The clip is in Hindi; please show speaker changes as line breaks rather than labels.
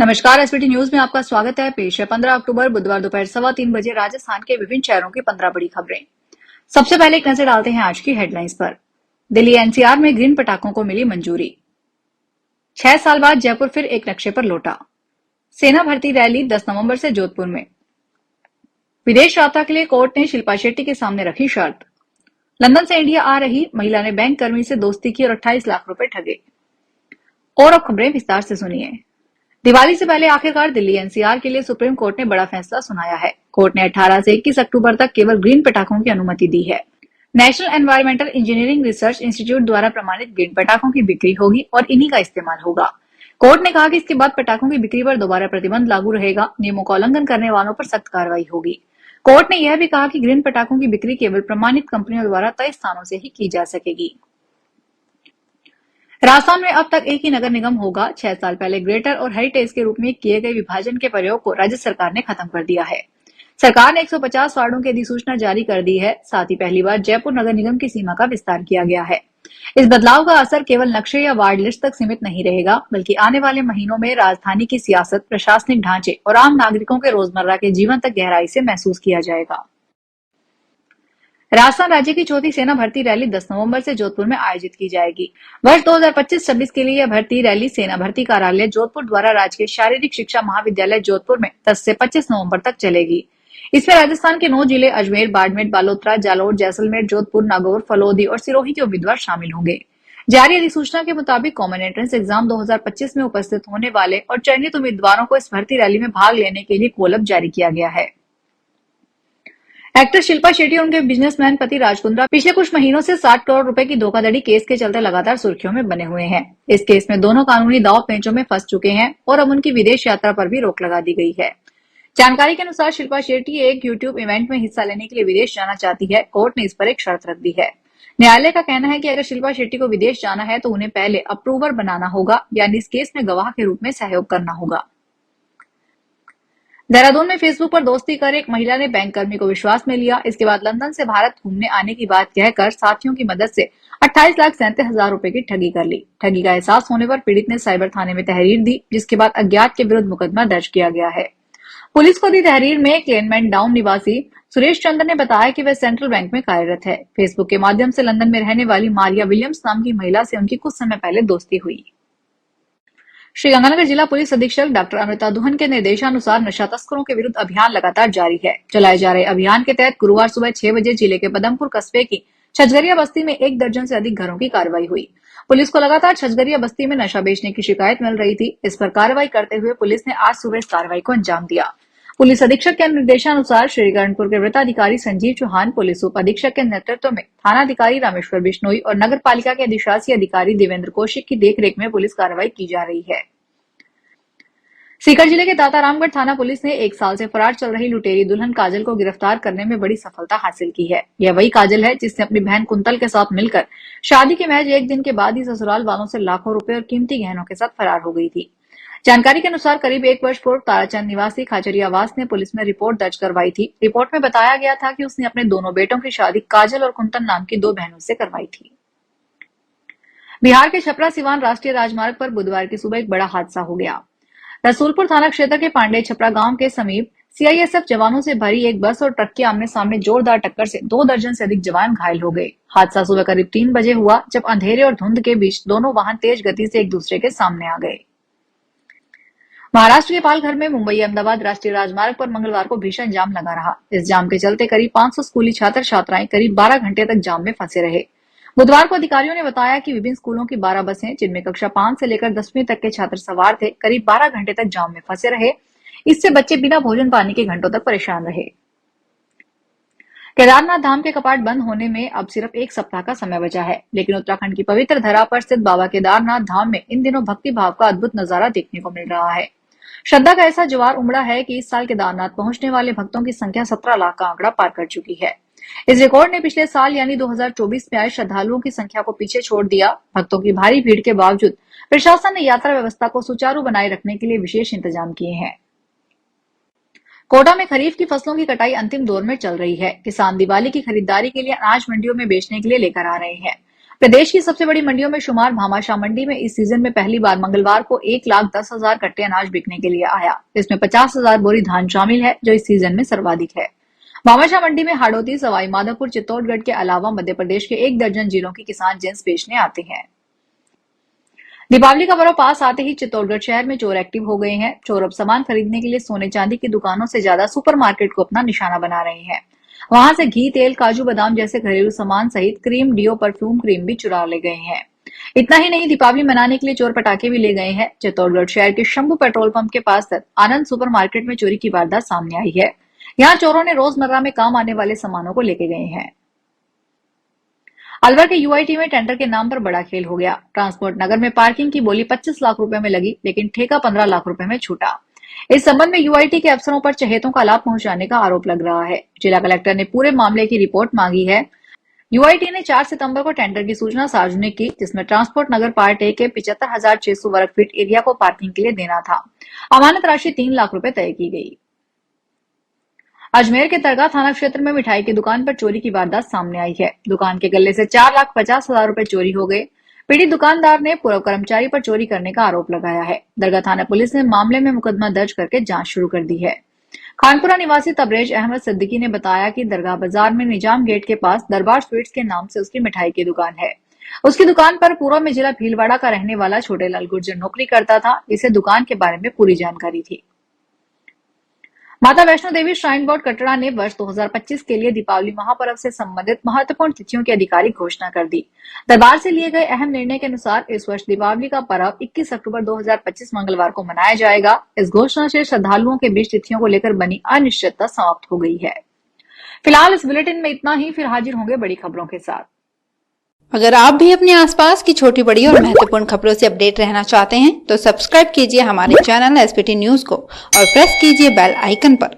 नमस्कार। एसबीटी न्यूज में आपका स्वागत है। पेश है 15 अक्टूबर बुधवार दोपहर 3:15 राजस्थान के विभिन्न शहरों की 15 बड़ी खबरें। सबसे पहले एक नजर डालते हैं आज की हेडलाइंस पर। दिल्ली एनसीआर में ग्रीन पटाखों को मिली मंजूरी। 6 साल बाद जयपुर फिर एक नक्शे पर लौटा। सेना भर्ती रैली 10 नवंबर से जोधपुर में। विदेश यात्रा के लिए कोर्ट ने शिल्पा शेट्टी के सामने रखी शर्त। लंदन से इंडिया आ रही महिला ने बैंक कर्मी से दोस्ती की और 28 लाख रुपए ठगे। और अब खबरें विस्तार से सुनिए। दिवाली से पहले आखिरकार दिल्ली एनसीआर के लिए सुप्रीम कोर्ट ने बड़ा फैसला सुनाया है। कोर्ट ने 18 से 21 अक्टूबर तक केवल ग्रीन पटाखों की अनुमति दी है। National environmental engineering research institute द्वारा प्रमाणित ग्रीन पटाखों की बिक्री होगी और इन्हीं का इस्तेमाल होगा। कोर्ट ने कहा कि इसके बाद पटाखों की बिक्री पर दोबारा प्रतिबंध लागू रहेगा। नियमों का उल्लंघन करने वालों पर सख्त कार्रवाई होगी। कोर्ट ने यह भी कहा कि ग्रीन पटाखों की बिक्री केवल प्रमाणित कंपनियों द्वारा तय स्थानों से ही की जा सकेगी। राजस्थान में अब तक एक ही नगर निगम होगा। 6 साल पहले ग्रेटर और हेरिटेज के रूप में किए गए विभाजन के प्रयोग को राज्य सरकार ने खत्म कर दिया है। सरकार ने 150 वार्डों की अधिसूचना जारी कर दी है। साथ ही पहली बार जयपुर नगर निगम की सीमा का विस्तार किया गया है। इस बदलाव का असर केवल नक्शे या वार्ड लिस्ट तक सीमित नहीं रहेगा, बल्कि आने वाले महीनों में राजधानी की सियासत, प्रशासनिक ढांचे और आम नागरिकों के रोजमर्रा के जीवन तक गहराई से महसूस किया जाएगा। राजस्थान राज्य की चौथी सेना भर्ती रैली 10 नवंबर से जोधपुर में आयोजित की जाएगी। वर्ष 2025-26 के लिए यह भर्ती रैली सेना भर्ती कार्यालय जोधपुर द्वारा राजकीय शारीरिक शिक्षा महाविद्यालय जोधपुर में 10 से 25 नवंबर तक चलेगी। इसमें राजस्थान के 9 जिले अजमेर, बाड़मेर, बालोतरा, जालौर, जैसलमेर, जोधपुर, नागौर, फलौदी और सिरोही के उम्मीदवार शामिल होंगे। जारी अधिसूचना के मुताबिक कॉमन एंट्रेंस एग्जाम 2025 में उपस्थित होने वाले और चयनित उम्मीदवारों को इस भर्ती रैली में भाग लेने के लिए कोलअप जारी किया गया है। एक्ट्रेस शिल्पा शेट्टी और उनके बिजनेसमैन पति राज कुंद्रा पिछले कुछ महीनों से 60 करोड़ रुपए की धोखाधड़ी केस के चलते लगातार सुर्खियों में बने हुए हैं। इस केस में दोनों कानूनी दांव पेंचों में फंस चुके हैं और अब उनकी विदेश यात्रा पर भी रोक लगा दी गई है। जानकारी के अनुसार शिल्पा शेट्टी एक यूट्यूब इवेंट में हिस्सा लेने के लिए विदेश जाना चाहती है। कोर्ट ने इस पर एक शर्त रख दी है। न्यायालय का कहना है कि अगर शिल्पा शेट्टी को विदेश जाना है तो उन्हें पहले अप्रूवर बनाना होगा, यानी इस केस में गवाह के रूप में सहयोग करना होगा। देहरादून में फेसबुक पर दोस्ती कर एक महिला ने बैंक कर्मी को विश्वास में लिया। इसके बाद लंदन से भारत घूमने आने की बात कहकर साथियों की मदद से 28,37,000 रुपए की ठगी कर ली। ठगी का एहसास होने पर पीड़ित ने साइबर थाने में तहरीर दी, जिसके बाद अज्ञात के विरुद्ध मुकदमा दर्ज किया गया है। पुलिस को दी तहरीर में क्लेनमेंट डाउन निवासी सुरेश चंद्र ने बताया कि वह सेंट्रल बैंक में कार्यरत है। फेसबुक के माध्यम से लंदन में रहने वाली मारिया विलियम्स नाम की महिला से उनकी कुछ समय पहले दोस्ती हुई। श्रीगंगानगर जिला पुलिस अधीक्षक डॉक्टर अमृता दुहन के निर्देशानुसार नशा तस्करों के विरुद्ध अभियान लगातार जारी है। चलाए जा रहे अभियान के तहत गुरुवार सुबह 6 बजे जिले के पदमपुर कस्बे की छजगरिया बस्ती में 1 दर्जन से अधिक घरों की कार्रवाई हुई। पुलिस को लगातार छजगरिया बस्ती में नशा बेचने की शिकायत मिल रही थी। इस पर कार्रवाई करते हुए पुलिस ने आज सुबह इस कार्रवाई को अंजाम दिया। पुलिस अधीक्षक के निर्देशानुसार श्रीगणपुर के वृत्ताधिकारी संजीव चौहान, पुलिस उप अधीक्षक के नेतृत्व में थानाधिकारी रामेश्वर बिश्नोई और नगर पालिका के अधिशासी अधिकारी देवेंद्र कौशिक की देखरेख में पुलिस कार्रवाई की जा रही है। सीकर जिले के दातारामगढ़ थाना पुलिस ने 1 साल से फरार चल रही लुटेरी दुल्हन काजल को गिरफ्तार करने में बड़ी सफलता हासिल की है। यह वही काजल है जिसने अपनी बहन कुंतल के साथ मिलकर शादी के महज 1 दिन के बाद ही ससुराल वालों से लाखों रुपए और कीमती गहनों के साथ फरार हो गई थी। जानकारी के अनुसार करीब 1 वर्ष पूर्व ताराचंद निवासी खाचरियावास ने पुलिस में रिपोर्ट दर्ज करवाई थी। रिपोर्ट में बताया गया था कि उसने अपने दोनों बेटों की शादी काजल और कुंतल नाम की 2 बहनों से करवाई थी। बिहार के छपरा सिवान राष्ट्रीय राजमार्ग पर बुधवार की सुबह एक बड़ा हादसा हो गया। रसूलपुर थाना क्षेत्र के पांडे छपरा गांव के समीप सीआईएसएफ जवानों से भरी एक बस और ट्रक की आमने सामने जोरदार टक्कर से 2 दर्जन से अधिक जवान घायल हो गए। हादसा सुबह करीब 3 बजे हुआ, जब अंधेरे और धुंध के बीच दोनों वाहन तेज गति से एक दूसरे के सामने आ गए। महाराष्ट्र के पालघर में मुंबई अहमदाबाद राष्ट्रीय राजमार्ग पर मंगलवार को भीषण जाम लगा रहा। इस जाम के चलते करीब 500 स्कूली छात्र छात्राएं करीब 12 घंटे तक जाम में फंसे रहे। बुधवार को अधिकारियों ने बताया कि विभिन्न स्कूलों की 12 बसें, जिनमें कक्षा 5 से लेकर 10वीं तक के छात्र सवार थे, करीब 12 घंटे तक जाम में फंसे रहे। इससे बच्चे बिना भोजन पानी के घंटों तक परेशान रहे। केदारनाथ धाम के कपाट बंद होने में अब सिर्फ 1 सप्ताह का समय बचा है, लेकिन उत्तराखंड की पवित्र धरा पर स्थित बाबा केदारनाथ धाम में इन दिनों भक्ति भाव का अद्भुत नजारा देखने को मिल रहा है। श्रद्धा का ऐसा ज्वार उमड़ा है कि इस साल केदारनाथ पहुंचने वाले भक्तों की संख्या 17 लाख का आंकड़ा पार कर चुकी है। इस रिकॉर्ड ने पिछले साल यानी 2024 में आए श्रद्धालुओं की संख्या को पीछे छोड़ दिया। भक्तों की भारी भीड़ के बावजूद प्रशासन ने यात्रा व्यवस्था को सुचारू बनाए रखने के लिए विशेष इंतजाम किए हैं। कोटा में खरीफ की फसलों की कटाई अंतिम दौर में चल रही है। किसान दिवाली की खरीदारी के लिए अनाज मंडियों में बेचने के लिए लेकर आ रहे हैं। प्रदेश की सबसे बड़ी मंडियों में शुमार भामाशाह मंडी में इस सीजन में पहली बार मंगलवार को 1,10,000 कट्टे अनाज बिकने के लिए आया। इसमें 50,000 बोरी धान शामिल है, जो इस सीजन में सर्वाधिक है। भामाशाह मंडी में हाड़ौती, सवाई माधोपुर, चित्तौड़गढ़ के अलावा मध्य प्रदेश के 1 दर्जन जिलों के किसान जिन्स बेचने आते हैं। दीपावली का पर्व पास आते ही चित्तौड़गढ़ शहर में चोर एक्टिव हो गए हैं। चोर अब सामान खरीदने के लिए सोने चांदी की दुकानों से ज्यादा सुपरमार्केट को अपना निशाना बना रहे हैं। वहां से घी, तेल, काजू बादाम जैसे घरेलू सामान सहित क्रीम, डिओ, परफ्यूम, क्रीम भी चुरा ले गए हैं। इतना ही नहीं, दीपावली मनाने के लिए चोर पटाखे भी ले गए हैं। चित्तौड़गढ़ शहर के शंभू पेट्रोल पंप के पास स्थित आनंद सुपरमार्केट में चोरी की वारदात सामने आई है। यहाँ चोरों ने रोजमर्रा में काम आने वाले सामानों को लेके गए हैं। अलवर के यूआईटी में टेंडर के नाम पर बड़ा खेल हो गया। ट्रांसपोर्ट नगर में पार्किंग की बोली 25 लाख रुपए में लगी, लेकिन ठेका 15 लाख रुपए में छूटा। इस संबंध में यूआईटी के अफसरों पर चहेतों का लाभ पहुंचाने का आरोप लग रहा है। जिला कलेक्टर ने पूरे मामले की रिपोर्ट मांगी है। यूआईटी ने 4 सितंबर को टेंडर की सूचना सार्वजनिक की, जिसमें ट्रांसपोर्ट नगर पार्ट ए के 75,600 वर्ग फीट एरिया को पार्किंग के लिए देना था। अमानत राशि 3 लाख रुपए तय की गई। अजमेर के दरगाह थाना क्षेत्र में मिठाई की दुकान पर चोरी की वारदात सामने आई है। दुकान के गल्ले से 4,50,000 रुपए चोरी हो गए। पीड़ित दुकानदार ने पूर्व कर्मचारी पर चोरी करने का आरोप लगाया है। दरगाह थाना पुलिस ने मामले में मुकदमा दर्ज करके जांच शुरू कर दी है। खानपुरा निवासी तबरेज अहमद सिद्दीकी ने बताया कि दरगाह बाजार में निजाम गेट के पास दरबार स्वीट्स के नाम से उसकी मिठाई की दुकान है। उसकी दुकान पर पूर्व में जिला भीलवाड़ा का रहने वाला छोटेलाल गुर्जर नौकरी करता था। इसे दुकान के बारे में पूरी जानकारी थी। माता वैष्णो देवी श्राइन बोर्ड कटरा ने वर्ष 2025 के लिए दीपावली महापर्व से संबंधित महत्वपूर्ण तिथियों की आधिकारिक घोषणा कर दी। दरबार से लिए गए अहम निर्णय के अनुसार इस वर्ष दीपावली का पर्व 21 अक्टूबर 2025 मंगलवार को मनाया जाएगा। इस घोषणा से श्रद्धालुओं के बीच तिथियों को लेकर बनी अनिश्चितता समाप्त हो गई है। फिलहाल इस बुलेटिन में इतना ही। फिर हाजिर होंगे बड़ी खबरों के साथ।
अगर आप भी अपने आसपास की छोटी बड़ी और महत्वपूर्ण खबरों से अपडेट रहना चाहते हैं तो सब्सक्राइब कीजिए हमारे चैनल एसपीटी न्यूज को और प्रेस कीजिए बेल आइकन पर।